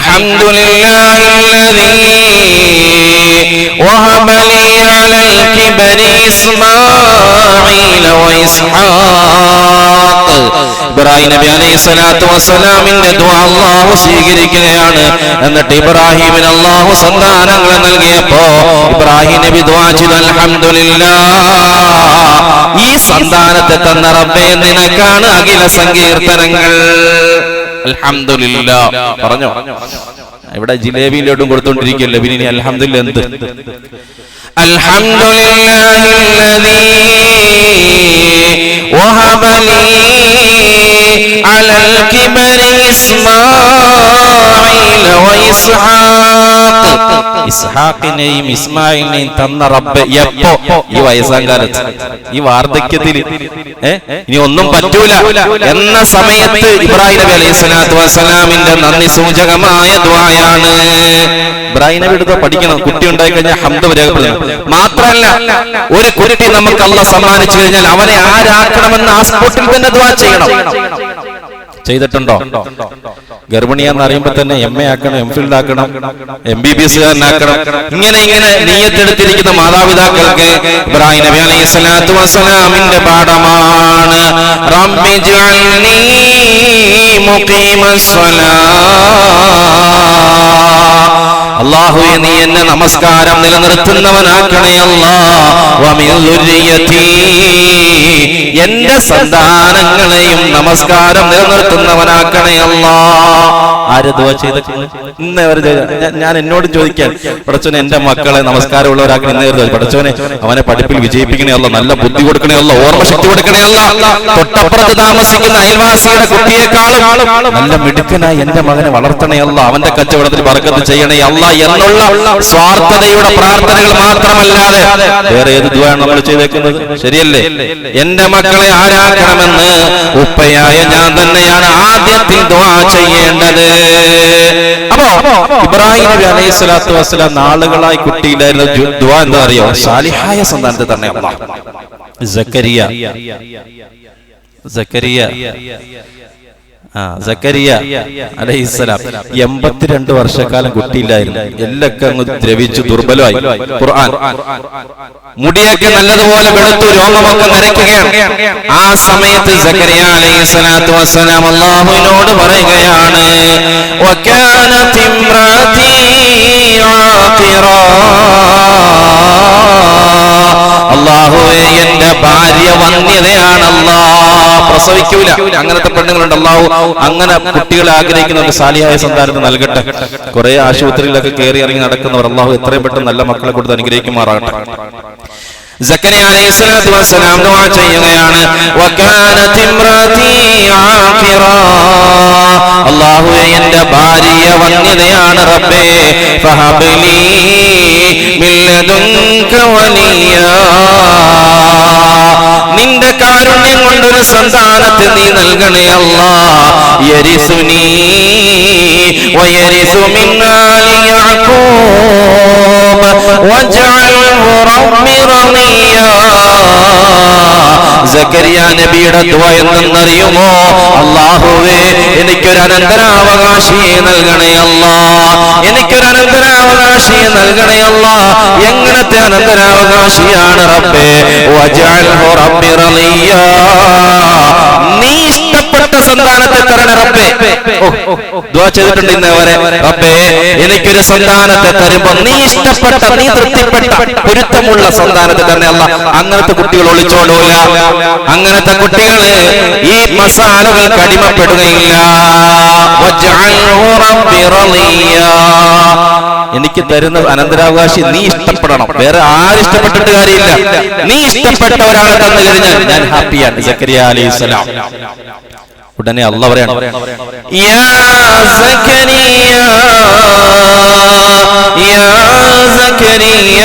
അൽഹംദുലില്ലാഹില്ലദീ വഹബ Lee അലൽ കിബരി ഇസ്മാഈല വഇസ്ഹാഖ്. ഇബ്രാഹിം നബി അലൈഹി സ്വലാത്തു വസ്സലാമിന്റെ ദുആ അല്ലാഹു സ്വീകരിക്കുകയാണ്. എന്നിട്ട് ഇബ്രാഹിമിന് അല്ലാഹു സന്താനങ്ങളെ നൽകിയപ്പോ ഇബ്രാഹിം നബി ദുആ ചെയ്തു, അൽഹംദുലില്ലാഹ്, ഈ സന്താനത്തെ തന്ന റബ്ബേ നിനക്കാണ് അഖില സങ്കീർത്തനങ്ങൾ. അൽഹംദുലില്ലാഹ് പറഞ്ഞോ. ഇവിടെ ജിലേബിയും ലഡും കൊടുത്തോണ്ടിരിക്കല്ലേ, പിന്നെ ഇനി അൽഹംദുലില്ലാഹ് എന്ത്? അൽഹംദുലില്ലാഹില്ലദീ വഹബ ലീ അലൽ കിബരി ഇസ്മാഈല വഇസ്ഹാഖ്. ഇസ്ഹാഖിനെയും ഇസ്മായിലിനെയും തന്ന റബ്ബ് എപ്പോ? ഈ വയസ്സാങ്കാലത്ത്, ഈ വാർദ്ധക്യത്തിൽ ഇനി ഒന്നും പറ്റൂല എന്ന സമയത്ത് ഇബ്രാഹിം നബി അലൈഹി സ്വലാത്തു വസ്സലാമിന്റെ നന്ദി സൂചകമായ ദുആയാണ്. ഇബ്രാഹിം നബി എടുത്ത് പഠിക്കണം. കുട്ടി ഉണ്ടായി കഴിഞ്ഞാൽ ഹംദ് രേഖപ്പെടുത്തണം. മാത്രമല്ല, ഒരു കുട്ടി നമുക്ക് അല്ലാഹ് സമ്മാനിച്ചു കഴിഞ്ഞാൽ അവനെ ആരാക്കണമെന്ന് ആ സ്പോട്ടിൽ തന്നെ ദുആ ചെയ്യണം. ചെയ്തിട്ടുണ്ടോ? ഗർഭിണിയാന്ന് അറിയുമ്പോ തന്നെ MA ആക്കണം, MPhil ആക്കണം, MBBS കാരനാക്കണം. ഇങ്ങനെ നിയ്യത്തെടുത്തിരിക്കുന്ന മാതാപിതാക്കൾക്ക് ഇബ്രാഹിം നബി അലൈഹി സ്വലാത്തു വസ്സലാമിന്റെ പാഠമാണ്. റബ്ബി ജഅൽനീ അല്ലാഹുവേ, നീ എന്നെ നമസ്കാരം നിലനിർത്തുന്നവനാക്കണേ അല്ലാഹ്. വമിൻ ദുർരിയതി, എന്റെ സന്താനങ്ങളെയും നമസ്കാരം നിലനിർത്തുന്നവനാക്കണേ അല്ലാഹ്. ആര് ദുആ ചെയ്തിട്ടുണ്ട്? ഞാൻ എന്നോട് ചോദിക്കാൻ, പടച്ചോനെ എന്റെ മക്കളെ നമസ്കാരമുള്ളവരാക്കണേ. ഇന്നേ പടച്ചോനെ അവനെ പഠിപ്പിൽ വിജയിപ്പിക്കണേ അല്ലാഹ്, നല്ല ബുദ്ധി കൊടുക്കണേ അല്ലാഹ്, ഓർമ്മശക്തി കൊടുക്കണേ അല്ലാഹ്. തൊട്ടപ്പുറത്ത് താമസിക്കുന്ന അയൽവാസിയുടെ കുട്ടിയെക്കാളും നല്ല മിടുക്കനായി എന്റെ മകനെ വളർത്തണേ അല്ലാഹ്, അവന്റെ കച്ചവടത്തിൽ ബർക്കത്ത് ചെയ്യണേ അല്ലാഹ് എന്നുള്ള സ്വാർത്ഥതയുടെ പ്രാർത്ഥനകൾ മാത്രമല്ലാതെ വേറെ ഏത് ദുആയാണ് നമ്മൾ ചെയ്തേക്കുന്നത്? ശരിയല്ലേ? എന്റെ മക്കളെ ആരാക്കണമെന്ന് ഉപ്പയായ ഞാൻ തന്നെയാണ് ആദ്യത്തിൽ ദുആ ചെയ്യേണ്ടത്. അപ്പോ ഇബ്രാഹിം നബി അലൈഹി സ്വലാത്തു വസ്സലാം നാളുകളായി കുട്ടിയിലായിരുന്ന ദുആ എന്താ അറിയോ? സാലിഹായ സന്താനത്തെ തന്നെ അല്ലാഹ്. സക്കരിയ അലൈഹിസ്സലാം 82 വർഷക്കാലം കുട്ടിയില്ലായിരുന്നു. എല്ലൊക്കെ അങ്ങ് ദ്രവിച്ചു, ദുർബലമായി. ഖുർആൻ മുടിയൊക്കെ നല്ലതുപോലെ വെളുത്തു, രോമമൊക്കെ നരയ്ക്കുകയാണ്. ആ സമയത്ത് സക്കരിയ അലൈഹിസ്സലാത്തു വസ്സലാം അല്ലാഹുവിനോട് പറയുകയാണ്, വകാനത് ഇംറാതി ആഖിറാ, അല്ലാഹുവേ എന്റെ ഭാര്യ വന്ധ്യതയാണ്, അല്ലാഹ് പ്രസവിക്കൂല. അങ്ങനത്തെ പെണ്ണുങ്ങളുണ്ട്. അല്ലാഹു അങ്ങനെ കുട്ടികളെ ആഗ്രഹിക്കുന്നവർക്ക് സാലിഹായ സന്താനത്തെ നൽകട്ടെ. കുറെ ആശുപത്രിയിലൊക്കെ കയറി ഇറങ്ങി നടക്കുന്നവർ അല്ലാഹു എത്രയും പെട്ടെന്ന് നല്ല മക്കളെ കൊടുത്ത് അനുഗ്രഹിക്കുമാറാകട്ടെ. സക്കരിയ അലൈഹിസ്സലാത്തു വസ്സലാം ദുആ ചെയ്യുകയാണ്, വകാനത് ഇംറാതി ആഖിറാ, അല്ലാഹുവേ എന്റെ ഭാര്യ വന്ധ്യതയാണ് റബ്ബേ, ഫഹബ്ലി മിൻ ലദുൻക വലിയാ, നിന്റെ കാരുണ്യം കൊണ്ടൊരു സന്താനത്തെ നീ നൽകണേ അല്ലാഹ്. യരിസുനി വയരിസു മിൻ ആലി യഅഖൂബ് വജഅൽഹു റബ്ബി റളിയാ. സക്കരിയ നബിയുടെ ദുആ എന്തെന്നറിയുമോ? അല്ലാഹുവേ എനിക്കൊരു അനന്തരാവകാശിയെ നൽകണേ അല്ലാഹ്, എനിക്കൊരു അനന്തരാവകാശിയെ നൽകണേ അല്ലാഹ്. എങ്ങനത്തെ അനന്തരാവകാശിയാണ് റബ്ബേ? വജഅൽഹു റബ്ബി റളിയാ, നീ ഇഷ്ടപ്പെട്ട സന്താനത്തെ തരണേ റബ്ബേ. ദുആ ചെയ്തിട്ടുണ്ട് ഇന്ന് വരെ, റബ്ബേ എനിക്കൊരു സന്താനത്തെ തരുമ്പോ നീ ഇഷ്ടപ്പെട്ട, നീ തൃപ്തിപ്പെട്ട, പൊരുത്തമുള്ള സന്താനത്തെ തന്നെ അല്ലാഹ്. അങ്ങനത്തെ കുട്ടികൾ ഒളിച്ചോടൂല, അങ്ങനത്തെ കുട്ടികൾ ഈ മസാലകൾക്ക് അടിമപ്പെടുകയില്ല. വജഅൽഹു റബ്ബി റളിയാ, എനിക്ക് തരുന്ന അനന്തരാവകാശി നീ ഇഷ്ടപ്പെടണം, വേറെ ആരും ഇഷ്ടപ്പെട്ടിട്ട് കാര്യമില്ല. നീ ഇഷ്ടപ്പെട്ട ഒരാളെ തന്നു കഴിഞ്ഞാൽ ഞാൻ ഹാപ്പിയാണ്. സക്കരിയ അലൈഹിസ്സലാം ഉടനെ അല്ലാഹ് പറയാണ്, യാ സക്കരിയ യാ സക്കരിയ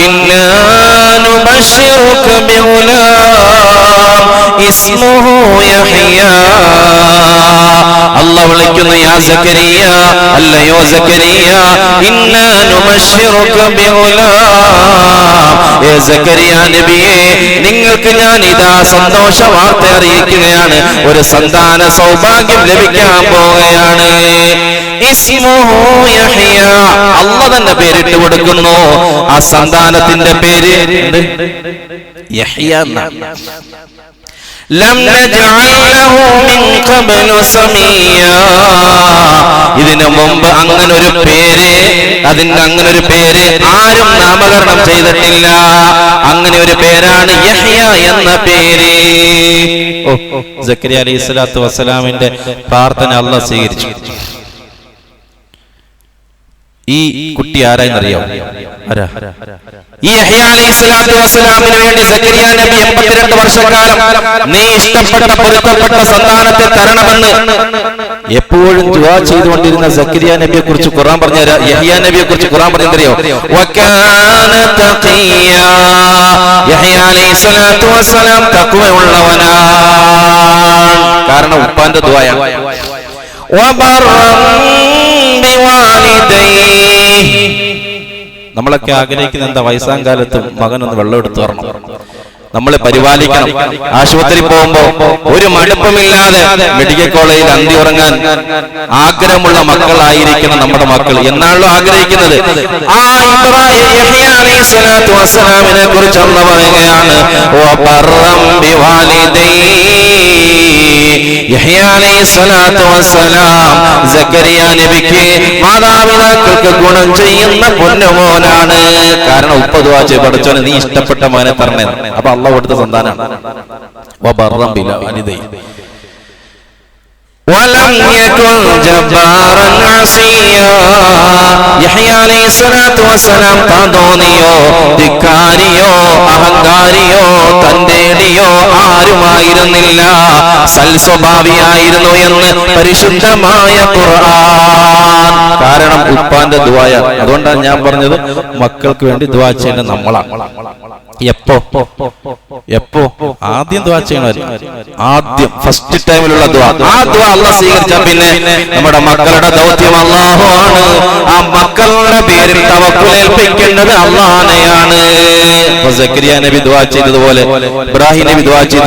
ഇന്നാ നുബശ്ശിറുക ബിഗുലാം ഇസ്മുഹു യഹ്യാ. അല്ലാഹ് വിളിക്കുന്നു, യാ സക്കരിയ, അല്ലയോ സക്കരിയ, ഇന്നാ നുബശ്ശിറുക ബിഗുലാം, ഏ സക്കരിയ നബിയേ നിങ്ങൾക്ക് ഞാൻ ഇതാ സന്തോഷ വാർത്ത അറിയിക്കുകയാണ്, ഒരു സന്താന സൗഭാഗ്യം ലഭിക്കാൻ പോവുകയാണ്. ഇസ്മുഹു യഹ്യ, അല്ലാഹു തന്നെ പേരിട്ട് കൊടുക്കുന്നു. ആ സന്താനത്തിന്റെ പേര് യഹ്യ എന്നാണ്. ലം നജഅൽ ലഹു മിൻ ഖബ്ലു സമീയ, ഇതിനു മുമ്പ് അങ്ങനൊരു പേര് ആരും നാമകരണം ചെയ്തിട്ടില്ല. അങ്ങനെ ഒരു പേരാണ് യഹ്യ എന്ന പേര്. സക്കരിയ അലൈഹിസ്സലാത്തു വസ്സലാമിന്റെ പ്രാർത്ഥന അല്ലാഹു സ്വീകരിച്ചു. ഈ കുട്ടി ആരായെന്നറിയോ? ഈ യഹ്യ അലൈഹിസ്സലാത്തു വസ്സലാമിന് വേണ്ടി സക്കരിയ നബി 82 വർഷക്കാലം നീ ഇഷ്ടപ്പെട്ട പൊരുത്തപ്പെട്ട സന്താനത്തെ തരണമെന്ന് എപ്പോഴും ദുആ ചെയ്തുകൊണ്ടിരുന്ന സക്കരിയ നബിയെ കുറിച്ച് ഖുർആൻ പറഞ്ഞു. യഹ്യ നബിയെ കുറിച്ച് ഖുർആൻ പറഞ്ഞറിയോ? വകാന തഖിയ, യഹ്യ അലൈഹിസ്സലാത്തു വസ്സലാം തഖ്വയുള്ളവനാണ്. കാരണം ഉപ്പാന്റെ ദുആയാണ്. നമ്മളൊക്കെ ആഗ്രഹിക്കുന്ന എന്താ? വയസ്സാം കാലത്ത് മകനൊന്ന് വെള്ളം എടുത്തു തരണം, നമ്മളെ പരിപാലിക്കണം. ആശുപത്രി പോകുമ്പോ ഒരു മടുപ്പമില്ലാതെ മെഡിക്കൽ കോളേജിൽ അന്തി ഉറങ്ങാൻ ആഗ്രഹമുള്ള മക്കളായിരിക്കണം നമ്മുടെ മക്കൾ എന്നാണല്ലോ ആഗ്രഹിക്കുന്നത്. ആ യഹ്യ അലൈഹിസ്സലാത്തു വസ്സലാമിനെ കുറിച്ച് അല്ലാഹു പറയുകയാണ്, യഹ്യ അലൈഹിസ്സലാത്തു വസ്സലാം സക്കരിയ നബിക്ക് മാതാപിതാക്കൾക്ക് ഗുണം ചെയ്യുന്ന പൊന്നുമോനാണ്. കാരണം ഉപ്പ ദുആ ചെയ്ത് പഠിച്ചോനെ നീ ഇഷ്ടപ്പെട്ട മോനെ തരണേ. അപ്പൊ അല്ലാഹു കൊടുത്ത സന്താനാണ്. വബർറൻ ബിവാലിദൈ വലം യകുൻ ജബ്ബാറൻ അസിയ, യഹ്യ അലൈഹിസ്സലാത്തു വസ്സലാം താന്തോന്നിയോ ധിക്കാരിയോ അഹങ്കാരിയോ തന്റേടിയോ ആരുമായിരുന്നില്ല, സൽസ്വഭാവിയായിരുന്നു എന്ന് പരിശുദ്ധമായ ഖുർആൻ. കാരണം ഉപ്പാന്റെ ദുആയ. അതുകൊണ്ടാണ് ഞാൻ പറഞ്ഞത് മക്കൾക്ക് വേണ്ടി ദുആ ചെയ്യേണ്ട നമ്മളാണ്. എപ്പോ ആദ്യം ദുആ ചെയ്യണം. ആദ്യം ഫസ്റ്റ് ടൈമിലുള്ള ദുആ. ആ ദുആ അല്ലാഹു സ്വീകരിച്ചാൽ പിന്നെ നമ്മുടെ മക്കളുടെ ദൗത്യം അല്ലാഹു ആണ്. ആ മക്കളുടെ പേരിൽ തവക്കുൽ ഏൽപ്പിക്കേണ്ടത് അല്ലാഹനെയാണ്. സക്കരിയ നബി ദുആ ചെയ്തതുപോലെ ഇബ്രാഹിം നബി ദുആ ചെയ്തു.